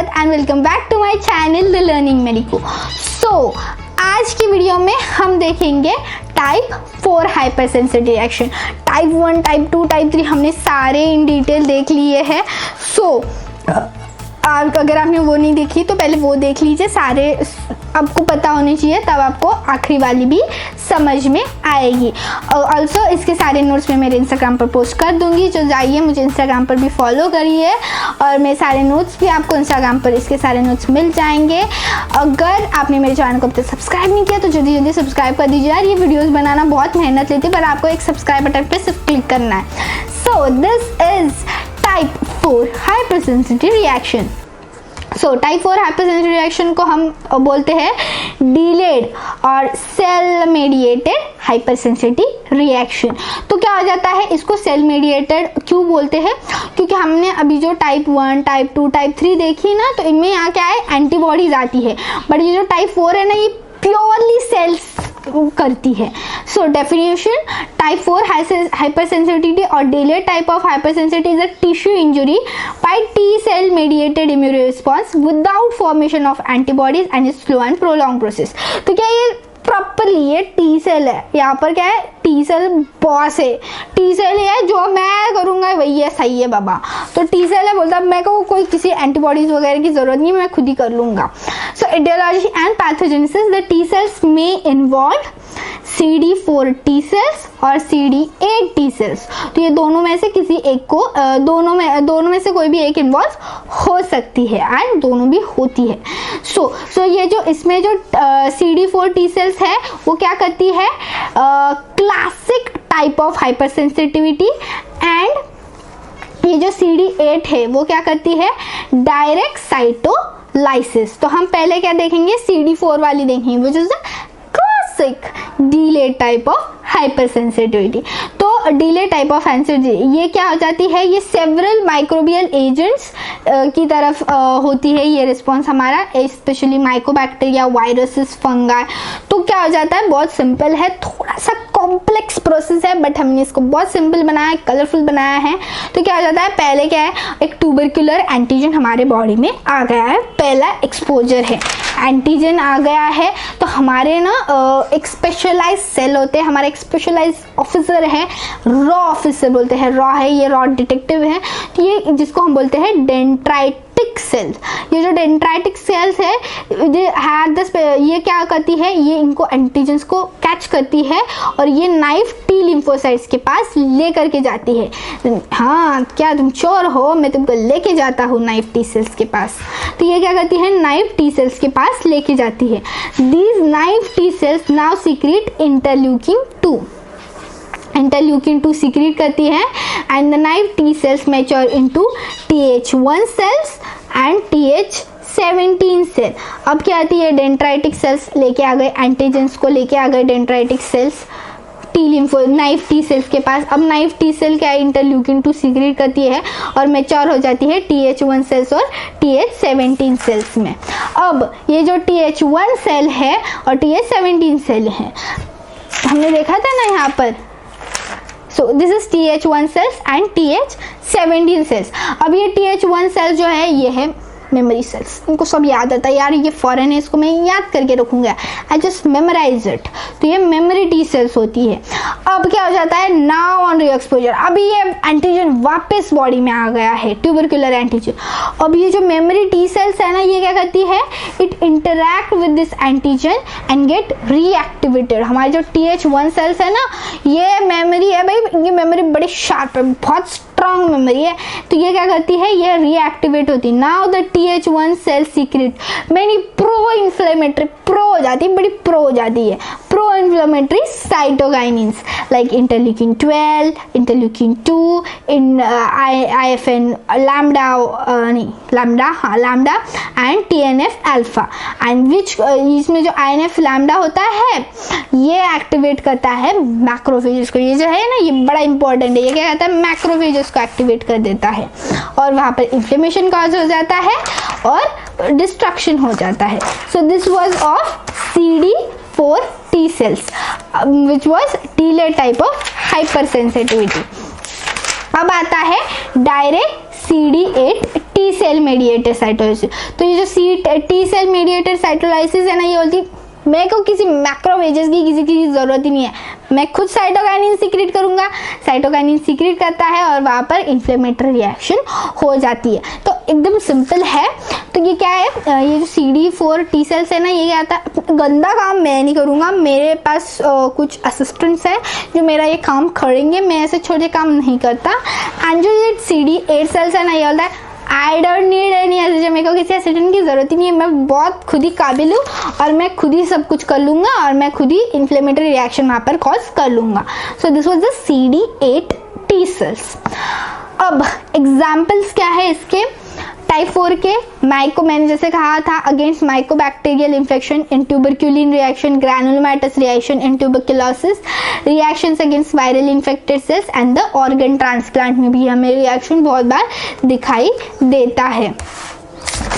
स्वागत and welcome back to my channel the learning medico. So आज की video में हम देखेंगे type 4 hypersensitive reaction. Type 1, type 2, type 3 हमने सारे इन डिटेल देख लिए हैं। सो अगर आपने वो नहीं देखी तो पहले वो देख लीजिए, सारे आपको पता होने चाहिए, तब आपको आखिरी वाली भी समझ में आएगी। ऑल्सो इसके सारे नोट्स मैं मेरे इंस्टाग्राम पर पोस्ट कर दूंगी, जो जाइए मुझे इंस्टाग्राम पर भी फॉलो करिए और मेरे सारे नोट्स भी आपको इंस्टाग्राम पर इसके सारे नोट्स मिल जाएंगे। अगर आपने मेरे चैनल को अब तक सब्सक्राइब नहीं किया तो जल्दी जल्दी सब्सक्राइब कर दीजिए यार। ये वीडियोज़ बनाना बहुत मेहनत लेती है, पर आपको एक सब्सक्राइब बटन पर सिर्फ क्लिक करना है। So this is type 4 hypersensitive reaction. So type 4 hypersensitive reaction को हम बोलते हैं डिलेड और cell mediated hypersensitive reaction. तो क्या हो जाता है, इसको सेल मेडिएटेड क्यों बोलते हैं? क्योंकि हमने अभी जो टाइप 1, टाइप 2, टाइप 3 देखी ना, तो इनमें यहाँ क्या है, एंटीबॉडीज आती है। बट ये जो टाइप 4 है ना, ये प्योरली सेल्स करती है। So definition, type 4 hypersensitivity और delayed type of hypersensitivity is a tissue injury by T cell mediated immune response without formation of antibodies and slow and prolong process. तो क्या ये properly ये T cell है, यहाँ पर क्या है, टी सेल बॉस है, टी सेल है, जो मैं करूँगा वही है, सही है बाबा। तो टी सेल है, बोलता है मैं को कोई किसी एंटीबॉडीज वगैरह की जरूरत नहीं, मैं खुद ही कर लूँगा। So etiology and pathogenesis, the T cells में इन्वॉल्व CD4 टी सेल्स और CD8 टी सेल्स। तो ये दोनों में से किसी एक को दोनों में से कोई भी एक इन्वॉल्व हो सकती है एंड दोनों भी होती है। सो ये जो इसमें जो CD4 टी सेल्स है वो क्या करती है, classic type of hyper sensitivity, and ये जो CD8 है वो क्या करती है, डायरेक्ट साइटोलाइसिस। तो हम पहले क्या देखेंगे, CD4 वाली देखेंगे, which is the delayed type of hyper sensitivity. तो डिलेड टाइप ऑफ सेंसिटिविटी ये क्या हो जाती है, ये सेवरल माइक्रोबियल एजेंट्स की तरफ होती है ये रिस्पॉन्स हमारा, स्पेशली माइकोबैक्टीरिया, वायरसेस, फंगाई। तो क्या हो जाता है, बहुत सिंपल है, थोड़ा सा कॉम्प्लेक्स प्रोसेस है बट हमने इसको बहुत सिंपल बनाया है, कलरफुल बनाया है। तो क्या हो जाता है, पहले क्या है, एक ट्यूबरक्युलर एंटीजन हमारे बॉडी में आ गया है, पहला एक्सपोजर है, एंटीजन आ गया है। तो हमारे ना एक स्पेशलाइज सेल होते हैं, हमारे एक स्पेशलाइज ऑफिसर है, रॉ ऑफिसर बोलते हैं, रॉ है ये, रॉ डिटेक्टिव है। तो ये जिसको हम बोलते हैं डेंड्राइटिक सेल्स। ये जो डेंड्राइटिक सेल्स है ये क्या करती है, ये इनको एंटीजन्स को कैच करती है और ये नाइफ टी लिम्फोसाइट्स के पास लेकर के जाती है। हाँ, क्या तुम चोर हो, मैं तुमको लेके जाता हूँ नाइफ टी सेल्स के पास। तो ये क्या करती है, नाइफ टी सेल्स के पास लेके जाती है। These naive T cells now secrete interleukin 2। Interleukin 2 secrete करती है and the naive T cells mature into TH1 cells and TH17 cell. अब क्या आती है, डेंड्राइटिक सेल्स लेके आ गए, एंटीजेंस को लेके आ गए dendritic sales knife T sales के पास। अब नाइफ टी सेल क्या है, इंटरल्यूकिन 2 सीक्रेट करती है और मैच्योर हो जाती है TH1 सेल्स और TH17 सेल्स में। अब ये जो TH1 सेल है और TH17 सेल है, हमने देखा था ना यहाँ पर। So this is TH1 cells and TH17 cells. अब ये TH1 सेल जो है ये है मेमोरी सेल्स, इनको सब याद आता है यार, ये फॉरेन है, इसको मैं याद करके रखूंगा, आई जस्ट मेमोराइज इट। तो ये मेमोरी टी सेल्स होती है। अब क्या हो जाता है, नाउ ऑन री एक्सपोजर, अब ये एंटीजन वापस बॉडी में आ गया है, ट्यूबरक्युलर एंटीजन। अब ये जो मेमोरी टी सेल्स है ना, ये क्या करती है, it interact with this antigen and get reactivated. हमारे जो TH1 सेल्स है ना, ये मेमोरी है भाई, ये मेमोरी बड़ी शार्प है, बहुत स्ट्रॉन्ग मेमोरी है। तो ये क्या करती है, ये रीएक्टिवेट होती है। Now the TH1 cell secrete many pro inflammatory, pro हो जाती है, बड़ी प्रो हो जाती है, pro inflammatory cytokinins like interleukin 12, interleukin 2, IFN lambda and TNF alpha. And which इसमें जो INF लैम्डा होता है ये एक्टिवेट करता है मैक्रोफेजेस को। ये जो है ना, ये बड़ा इंपॉर्टेंट है, ये क्या कहता है, मैक्रोफेजेस को एक्टिवेट कर देता है और वहाँ पर इन्फ्लेमेशन कॉज हो जाता है और डिस्ट्रक्शन हो जाता है। So this was of CD4 T cells which was delayed type of hypersensitivity। अब आता है direct CD8 T cell mediated cytolysis. तो ये जो टी सेल मेडिएटेड साइटोलाइसिस है ना, ये बोलती मेरे को किसी मैक्रोफेजेस की किसी की ज़रूरत ही नहीं है, मैं खुद साइटोकाइनिन सीक्रेट करूँगा। साइटोकाइनिन सीक्रेट करता है और वहाँ पर इन्फ्लेमेटरी रिएक्शन हो जाती है। तो एकदम सिंपल है। तो ये क्या है, ये जो CD4 टी सेल्स है ना, ये क्या आता है, गंदा काम मैं नहीं करूँगा, मेरे पास कुछ असिस्टेंट्स हैं जो मेरा ये काम करेंगे, मैं ऐसे छोटे काम नहीं करता। एंड जो ये CD8 सेल्स है ना, ये होता है I don't need any assistant, मेरे को किसी असिस्टेंट की ज़रूरत ही नहीं है, मैं बहुत खुद ही काबिल हूँ और मैं खुद ही सब कुछ कर लूँगा और मैं खुद ही इन्फ्लेमेटरी रिएक्शन वहाँ पर कॉज कर लूँगा। So this was the CD8 T cells. अब एग्जाम्पल्स क्या है इसके, टाइप 4 के माइको, मैंने जैसे कहा था, against mycobacterial infection in tuberculin reaction, granulomatous reaction in tuberculosis, reactions against viral infected cells and the organ transplant में भी हमें रिएक्शन बहुत बार दिखाई देता है।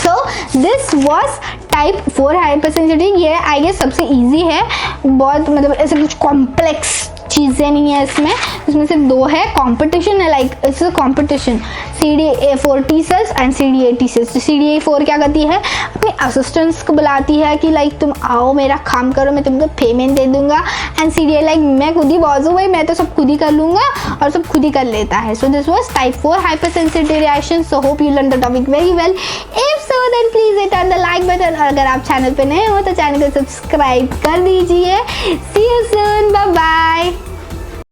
So this was type 4 hypersensitivity. ये आई गेस सबसे ईजी है, बहुत मतलब ऐसे कुछ कॉम्प्लेक्स चीज़ें नहीं है इसमें सिर्फ 2 है। कॉम्पिटिशन है, like it's a competition, CD4 T sales and CD8 T cells. CD4 क्या करती है, अपने असिस्टेंट्स को बुलाती है कि लाइक तुम आओ मेरा काम करो, मैं तुमको पेमेंट दे दूंगा। एंड CD8 लाइक मैं खुद ही बॉस हूँ भाई, मैं तो सब खुद ही कर लूँगा, और सब खुद ही कर लेता है। So this was type 4 hypersensitive reaction. So hope you learn the topic very well. If so then please hit on the like button, और अगर आप चैनल पे नए हो तो चैनल को सब्सक्राइब कर दीजिए। सी यू सून, बाय बाय।